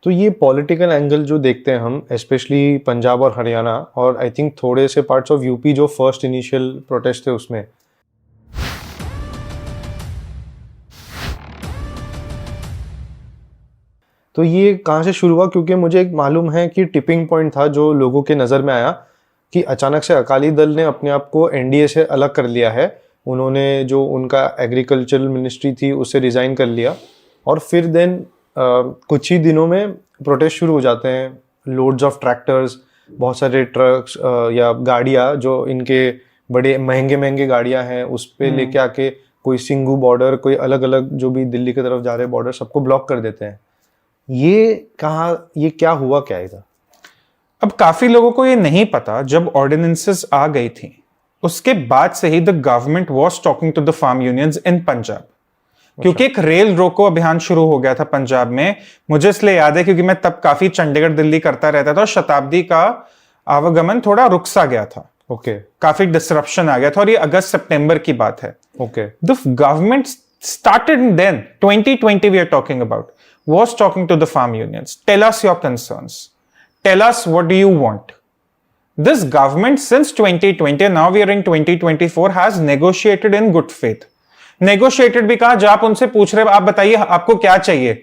तो ये political angle जो देखते हैं हम, स्पेशली पंजाब और हरियाणा और आई थिंक थोड़े से पार्ट्स ऑफ यूपी, जो फर्स्ट इनिशियल प्रोटेस्ट थे उसमें, तो ये कहाँ से शुरू हुआ? क्योंकि मुझे एक मालूम है कि टिपिंग पॉइंट था जो लोगों के नज़र में आया कि अचानक से अकाली दल ने अपने आप को एनडीए से अलग कर लिया है। उन्होंने जो उनका एग्रीकल्चरल मिनिस्ट्री थी उससे रिज़ाइन कर लिया और फिर देन कुछ ही दिनों में प्रोटेस्ट शुरू हो जाते हैं। लोड्स ऑफ ट्रैक्टर्स, बहुत सारे ट्रक्स या गाड़ियाँ जो इनके बड़े महंगे महंगे गाड़ियाँ हैं उस पे लेके आके कोई सिंघू बॉर्डर, कोई अलग अलग जो भी दिल्ली की तरफ जा रहे बॉर्डर, सबको ब्लॉक कर देते हैं। ये क्या हुआ, क्या इधर? अब काफी लोगों को ये नहीं पता, जब ऑर्डिनेंसेस आ गई थी उसके बाद से ही the government was talking to the farm unions in Punjab, क्योंकि एक रेल रोको अभियान शुरू हो गया था पंजाब में। मुझे इसलिए याद है क्योंकि मैं तब काफी चंडीगढ़ दिल्ली करता रहता था और शताब्दी का आवागमन थोड़ा रुक सा गया था। ओके। काफी डिसरप्शन आ गया था और ये अगस्त सितंबर की बात है। Okay. The government started then 2020 we are talking about was talking to the farm unions. Tell us your concerns, tell us what do you want. This government since 2020 and now we are in 2024 has negotiated in good faith. Negotiated भी कहा, जब आप उनसे पूछ रहे आप बताइए आपको क्या चाहिए,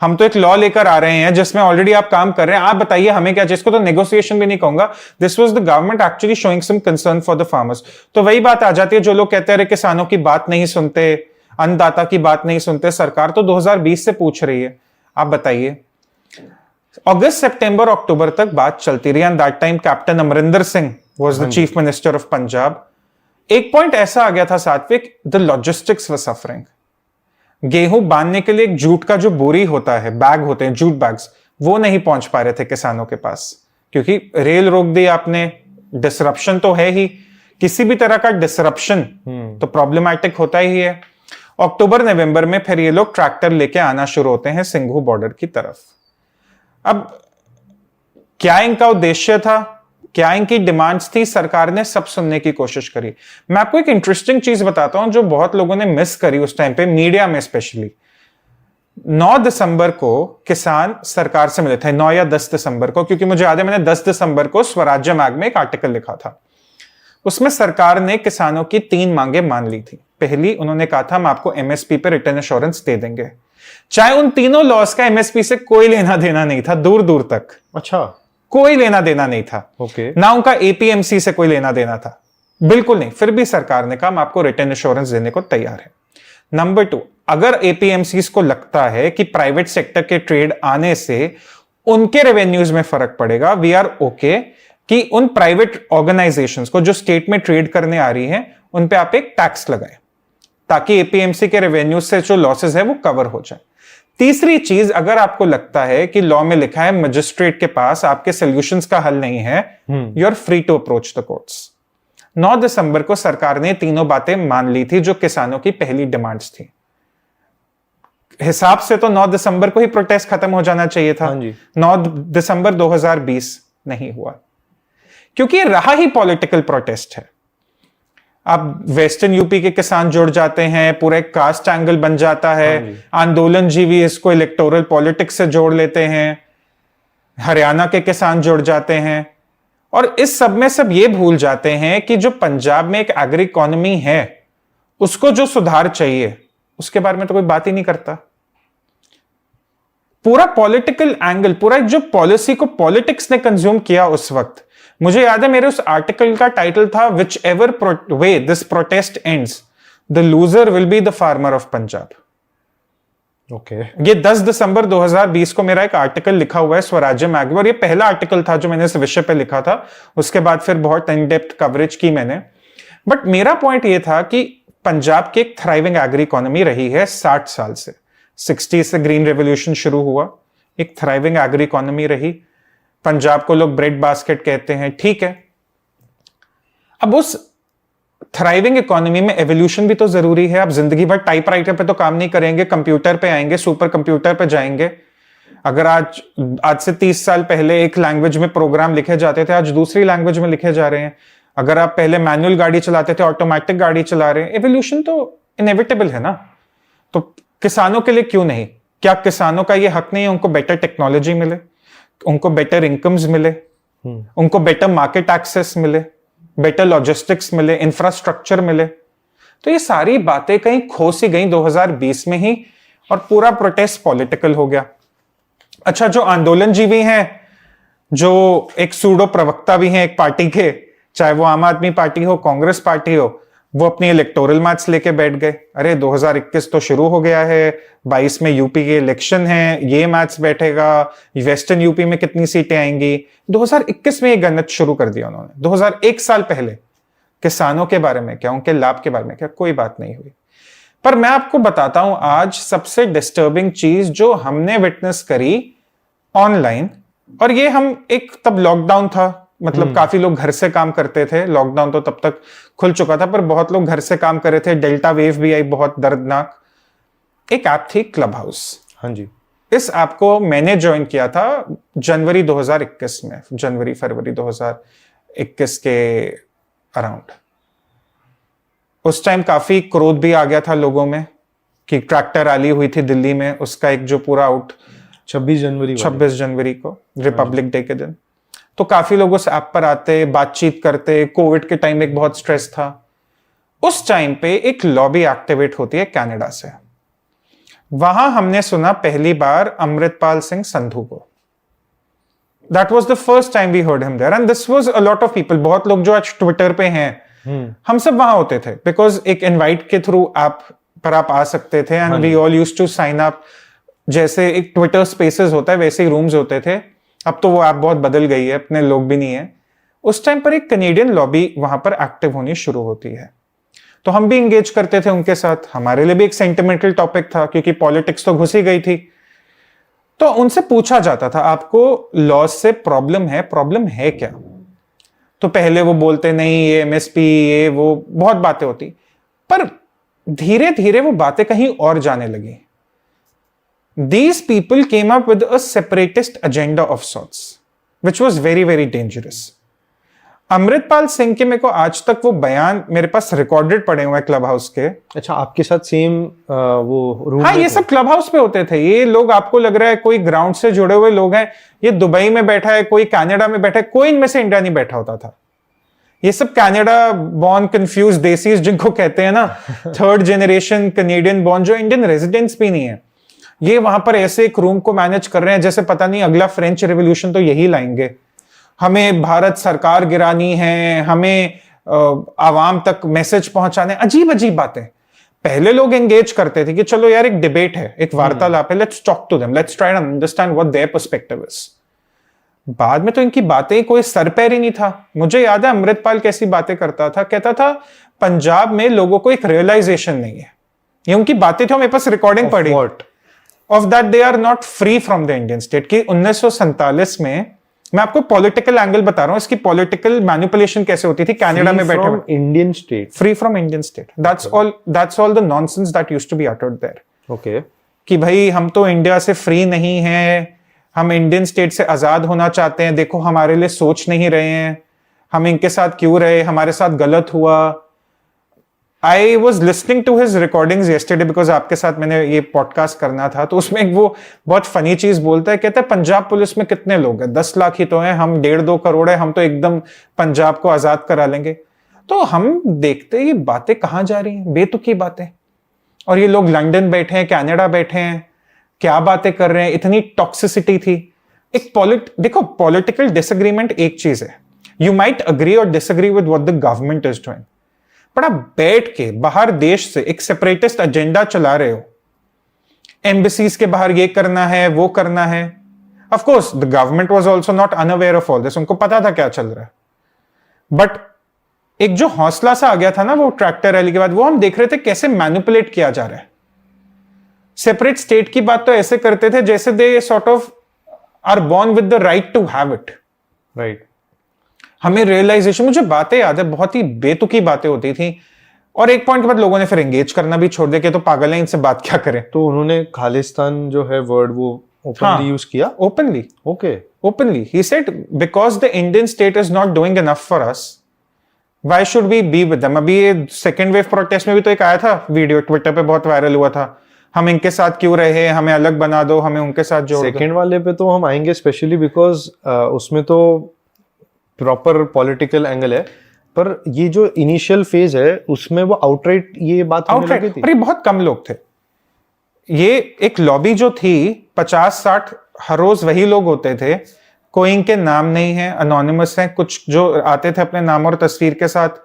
हम तो एक लॉ लेकर आ रहे हैं जिसमें ऑलरेडी आप काम कर रहे हैं, आप बताइए हमें क्या चाहिए। इसको तो नेगोशिएशन भी नहीं कहूंगा, this was the government actually showing some concern for the farmers. तो वही बात आ जाती है, जो लोग कहते हैं किसानों की बात नहीं सुनते, अन्नदाता की बात नहीं सुनते, सरकार तो 2020 से पूछ रही है, आप बताइए। अगस्त सितंबर अक्टूबर तक बात चलती रही and that time captain Amarinder Singh was the chief minister of Punjab. एक पॉइंट ऐसा आ गया था सात्विक, द लॉजिस्टिक्स वर सफरिंग। गेहूं बांधने के लिए एक जूट का जो बोरी होता है, बैग होते हैं जूट बैग्स, वो नहीं पहुंच पा रहे थे किसानों के पास, क्योंकि रेल रोक दी आपने। डिसरप्शन तो है ही, किसी भी तरह का डिसरप्शन तो प्रॉब्लमैटिक होता ही है। अक्टूबर नवंबर में फिर ये लोग ट्रैक्टर लेके आना शुरू होते हैं सिंघू बॉर्डर की तरफ। अब क्या इनका उद्देश्य था, क्या इनकी डिमांड्स थी, सरकार ने सब सुनने की कोशिश करी। मैं आपको एक इंटरेस्टिंग चीज बताता हूं जो बहुत लोगों ने मिस करी उस टाइम पे, मीडिया में स्पेशली। 9 दिसंबर को किसान सरकार से मिले थे, 9 या 10 दिसंबर को, क्योंकि मुझे याद है मैंने 10 दिसंबर को स्वराज्य मैग में एक आर्टिकल लिखा था। उसमें सरकार ने किसानों की 3 मांगे मान ली थी। पहली, उन्होंने कहा था हम आपको एमएसपी पे रिटर्न एश्योरेंस दे देंगे, चाहे उन तीनों लॉस का एमएसपी से कोई लेना देना नहीं था, दूर दूर तक। अच्छा, कोई लेना देना नहीं था। ओके। ना उनका एपीएमसी से कोई लेना देना था, बिल्कुल नहीं। फिर भी सरकार ने कहा हम आपको रिटर्न एश्योरेंस देने को तैयार है। नंबर 2, अगर एपीएमसी को लगता है कि प्राइवेट सेक्टर के ट्रेड आने से उनके रेवेन्यूज में फर्क पड़ेगा, वी आर ओके कि उन प्राइवेट ऑर्गेनाइजेशंस को जो स्टेट में ट्रेड करने आ रही हैं उन पे आप एक टैक्स लगाएं, ताकि एपीएमसी के रेवेन्यू से जो लॉसेस है वो कवर हो जाए। तीसरी चीज, अगर आपको लगता है कि लॉ में लिखा है मजिस्ट्रेट के पास आपके सॉल्यूशंस का हल नहीं है, you are free to approach the courts. 9 दिसंबर को सरकार ने तीनों बातें मान ली थी जो किसानों की पहली डिमांड्स थी। हिसाब से तो 9 दिसंबर को ही प्रोटेस्ट खत्म हो जाना चाहिए था। 9 दिसंबर 2020 नहीं हुआ, क्योंकि ये रहा ही पॉलिटिकल प्रोटेस्ट है। अब वेस्टर्न यूपी के किसान जुड़ जाते हैं, पूरा एक कास्ट एंगल बन जाता है, आंदोलन जीवी इसको इलेक्टोरल पॉलिटिक्स से जोड़ लेते हैं, हरियाणा के किसान जुड़ जाते हैं, और इस सब में सब ये भूल जाते हैं कि जो पंजाब में एक एग्री इकोनॉमी है उसको जो सुधार चाहिए उसके बारे में तो कोई बात ही नहीं करता। पूरा पॉलिटिकल एंगल, पूरा जो पॉलिसी को पॉलिटिक्स ने कंज्यूम किया उस वक्त। मुझे याद है मेरे उस आर्टिकल का टाइटल था which ever way this protest ends the loser will be the farmer of Punjab. Okay. ये 10 दिसंबर 2020 को मेरा एक आर्टिकल लिखा हुआ है स्वराज्य मैग में, और ये पहला आर्टिकल था जो मैंने इस विषय पे लिखा था। उसके बाद फिर बहुत इन डेप्थ कवरेज की मैंने, बट मेरा पॉइंट ये था कि पंजाब की एक थ्राइविंग एग्री इकोनॉमी रही है 60 साल से। 60 से ग्रीन रेवोल्यूशन शुरू हुआ, एक थ्राइविंग एग्री इकोनॉमी रही। पंजाब को लोग ब्रेड बास्केट कहते हैं, ठीक है। अब उस थ्राइविंग इकोनॉमी में एवोल्यूशन भी तो जरूरी है। आप जिंदगी भर टाइपराइटर पे तो काम नहीं करेंगे, कंप्यूटर पे आएंगे, सुपर कंप्यूटर पे जाएंगे। अगर आज से 30 साल पहले एक लैंग्वेज में प्रोग्राम लिखे जाते थे, आज दूसरी लैंग्वेज में लिखे जा रहे हैं। अगर आप पहले मैनुअल गाड़ी चलाते थे, ऑटोमेटिक गाड़ी चला रहे हैं। एवोल्यूशन तो इनएविटेबल है ना, तो किसानों के लिए क्यों नहीं। क्या किसानों का ये हक नहीं है उनको बेटर टेक्नोलॉजी मिले, उनको बेटर इनकम्स मिले, उनको बेटर मार्केट एक्सेस मिले, बेटर लॉजिस्टिक्स मिले, इंफ्रास्ट्रक्चर मिले? तो ये सारी बातें कहीं खो सी गई 2020 में ही, और पूरा प्रोटेस्ट पॉलिटिकल हो गया। अच्छा, जो आंदोलनजीवी हैं, जो एक सूडो प्रवक्ता भी हैं एक पार्टी के, चाहे वो आम आदमी पार्टी हो, कांग्रेस पार्टी हो, वो अपनी इलेक्टोरल मैथ्स लेके बैठ गए। अरे 2021 तो शुरू हो गया है, 22 में यूपी के इलेक्शन है, ये मैथ्स बैठेगा, वेस्टर्न यूपी में कितनी सीटें आएंगी। 2021 में ये गणित शुरू कर दिया उन्होंने। 2001 साल पहले किसानों के बारे में क्या, उनके लाभ के बारे में क्या, कोई बात नहीं हुई। पर मैं आपको बताता हूं आज सबसे डिस्टर्बिंग चीज जो हमने विटनेस करी ऑनलाइन, और ये हम एक तब लॉकडाउन था, मतलब काफी लोग घर से काम करते थे, लॉकडाउन तो तब तक खुल चुका था पर बहुत लोग घर से काम कर रहे थे, डेल्टा वेव भी आई बहुत दर्दनाक। एक ऐप थी क्लब हाउस। हाँ जी। इस ऐप को मैंने ज्वाइन किया था जनवरी 2021 में, जनवरी फरवरी 2021 के अराउंड। उस टाइम काफी क्रोध भी आ गया था लोगों में कि ट्रैक्टर रैली हुई थी दिल्ली में, उसका एक जो पूरा 26 जनवरी को, रिपब्लिक डे के दिन। तो काफी लोग उस ऐप पर आते, बातचीत करते। कोविड के टाइम एक बहुत स्ट्रेस था। उस टाइम पे एक लॉबी एक्टिवेट होती है कनाडा से। वहां हमने सुना पहली बार अमृतपाल सिंह संधू को। That was the first time we heard him there, and this was a lot of people. बहुत लोग जो आज ट्विटर पे हैं, हम सब वहां होते थे, बिकॉज एक इनवाइट के थ्रू ऐप पर आप आ सकते थे, and we all used to sign up. जैसे एक ट्विटर स्पेसेस होता है वैसे ही रूम्स होते थे। अब तो वो ऐप बहुत बदल गई है, अपने लोग भी नहीं है। उस टाइम पर एक कैनेडियन लॉबी वहां पर एक्टिव होनी शुरू होती है, तो हम भी इंगेज करते थे उनके साथ। हमारे लिए भी एक सेंटिमेंटल टॉपिक था क्योंकि पॉलिटिक्स तो घुसी गई थी। तो उनसे पूछा जाता था, आपको लॉज से प्रॉब्लम है क्या? तो पहले वो बोलते नहीं, ये एमएसपी, ये वो, बहुत बातें होती। पर धीरे धीरे वो बातें कहीं और जाने लगी। These people came up with a separatist agenda of sorts, which was very, very dangerous. Amritpal Singh के मेरे को आज तक वो बयान मेरे पास रिकॉर्डेड पड़े हुए हैं क्लब हाउस के। अच्छा, आपके साथ सेम वो रूम? हाँ, ये सब क्लब हाउस पे होते थे। ये लोग, आपको लग रहा है कोई ग्राउंड से जुड़े हुए लोग हैं, ये दुबई में बैठा है, कोई कनाडा में बैठा है, कोई इनमें से इंडिया नहीं बैठा होता था। ये सब कनाडा बॉर्न कंफ्यूज देसीज जिनको कहते हैं ना, थर्ड जनरेशन कनेडियन बॉर्न, जो इंडियन रेजिडेंट्स भी नहीं है। ये वहां पर ऐसे एक रूम को मैनेज कर रहे हैं जैसे पता नहीं अगला फ्रेंच रेवोल्यूशन तो यही लाएंगे, हमें भारत सरकार गिरानी है, हमें आवाम तक मैसेज पहुंचाने। अजीब अजीब बातें। पहले लोग एंगेज करते थे कि चलो यार एक डिबेट है, एक वार्तालाप है, let's talk to them, let's try to understand what their perspective is. बाद में तो इनकी बातें कोई सर पैर ही नहीं था। मुझे याद है अमृतपाल कैसी बातें करता था, कहता था पंजाब में लोगों को एक रियलाइजेशन नहीं है। ये उनकी बातें थी, मेरे पास रिकॉर्डिंग पड़ी of that they are not free from the Indian state. की 1947 में, मैं आपको पॉलिटिकल एंगल बता रहा हूं, इसकी पॉलिटिकल मैनिपुलेशन कैसे होती थी कनाडा में बैठे। Indian state, free from Indian state, that's all the nonsense that used to be uttered there. Okay, कि भाई हम तो इंडिया से फ्री नहीं हैं, हम इंडियन स्टेट से आजाद होना चाहते हैं, देखो हमारे लिए सोच नहीं रहे हैं, हम इनके साथ क्यों रहे, हमारे साथ गलत हुआ। I was listening to his recordings yesterday because आपके साथ मैंने ये पॉडकास्ट करना था, तो उसमें वो बहुत फनी चीज बोलता है, कहता है पंजाब पुलिस में कितने लोग हैं, 10 लाख ही तो हैं, हम 1.5-2 करोड़ है, हम तो एकदम पंजाब को आजाद करा लेंगे। तो हम देखते ये बातें कहाँ जा रही हैं, बेतुकी बातें। और ये लोग लंदन बैठे हैं, कनाडा बैठे हैं, क्या बातें कर रहे हैं, इतनी टॉक्सिसिटी थी। एक देखो, पॉलिटिकल डिसएग्रीमेंट एक चीज है, यू माइट अग्री और disagree with what the government is doing, पर आप बैठ के बाहर देश से एक सेपरेटिस्ट एजेंडा चला रहे हो, एम्बेसीज के बाहर ये करना है, वो करना है। Of course the government was also not unaware of all this, उनको पता था क्या चल रहा है। बट एक जो हौसला सा आ गया था ना वो ट्रैक्टर रैली के बाद, वो हम देख रहे थे कैसे मैनिपुलेट किया जा रहा है। सेपरेट स्टेट की बात तो ऐसे करते थे जैसे they sort of are born with the right to have it, right. हमें रियलाइजेशन, मुझे बातें याद है, बहुत ही बेतुकी बातें होती थी। और एक पॉइंट के बाद लोगों ने फिर एंगेज करना भी छोड़ दिया कि तो पागल है, इनसे बात क्या करें। तो उन्होंने खालिस्तान जो है वर्ड वो ओपनली यूज किया। ओपनली, ओके, ओपनली ही said because the Indian state is not doing enough for us, why should we be with them. अभी ये सेकंड वेव प्रोटेस्ट में भी तो एक आया था वीडियो, ट्विटर पे बहुत वायरल हुआ था, हम इनके साथ क्यों रहे, हमें अलग बना दो, हमें उनके साथ जोड़ दो। सेकेंड वाले पे तो हम आएंगे स्पेशली बिकॉज उसमें तो प्रॉपर पॉलिटिकल एंगल है, पर ये जो इनिशियल फेज है उसमें वो आउटराइट ये बात होने लगी थी। और ये बहुत कम लोग थे। ये एक लॉबी जो थी 50-60 हर रोज वही लोग होते थे, कोई इनके नाम नहीं है, अनोनिमस हैं, कुछ जो आते थे अपने नाम और तस्वीर के साथ।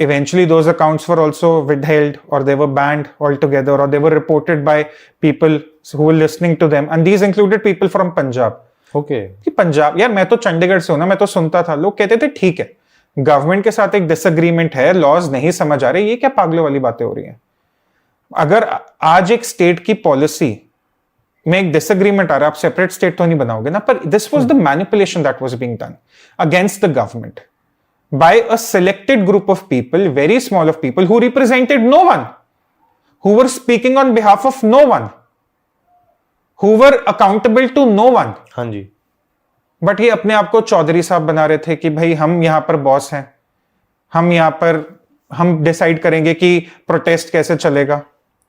Eventually those accounts were also withheld or they were banned altogether or they were reported by people who were listening to them, and these included people from Punjab. Okay कि पंजाब, यार मैं तो चंडीगढ़ से हूं ना, मैं तो सुनता था, लोग कहते थे ठीक है गवर्नमेंट के साथ एक डिसएग्रीमेंट है, लॉज नहीं समझ आ रहे, ये क्या पागलों वाली बातें हो रही हैं। अगर आज एक स्टेट की पॉलिसी में एक डिसएग्रीमेंट आ रहा है, आप सेपरेट स्टेट तो नहीं बनाओगे ना, पर this was the manipulation that was being done against the government by a selected group of people, very small of people who represented no one, who were speaking on behalf of no one, who were accountable to no one. हाँ जी। But ये अपने आप को चौधरी साहब बना रहे थे कि भाई हम यहां पर बॉस हैं, हम यहां पर हम डिसाइड करेंगे कि प्रोटेस्ट कैसे चलेगा।